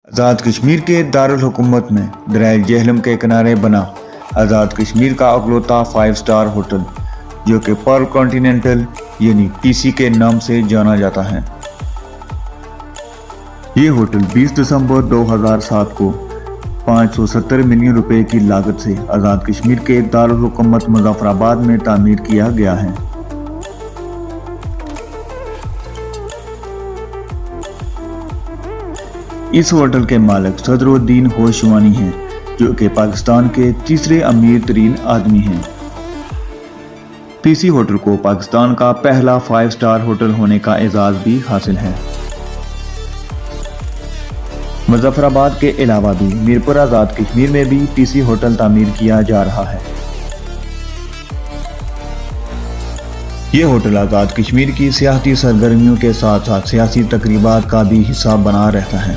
آزاد کشمیر کے دارالحکومت میں دریائے جہلم کے کنارے بنا آزاد کشمیر کا اکلوتا 5 اسٹار ہوٹل جو کہ پرل کانٹیننٹل یعنی PC کے نام سے جانا جاتا ہے۔ یہ ہوٹل 20 دسمبر 2007 کو 570 ملین روپے کی لاگت سے آزاد کشمیر کے دارالحکومت مظفر آباد میں تعمیر کیا گیا ہے۔ اس ہوٹل کے مالک صدر الدین ہوشوانی ہیں جو کہ پاکستان کے تیسرے امیر ترین آدمی ہیں۔ PC ہوٹل کو پاکستان کا پہلا 5 اسٹار ہوٹل ہونے کا اعزاز بھی حاصل ہے۔ مظفر آباد کے علاوہ بھی میرپور آزاد کشمیر میں بھی PC ہوٹل تعمیر کیا جا رہا ہے۔ یہ ہوٹل آزاد کشمیر کی سیاحتی سرگرمیوں کے ساتھ ساتھ سیاسی تقریبات کا بھی حصہ بنا رہتا ہے۔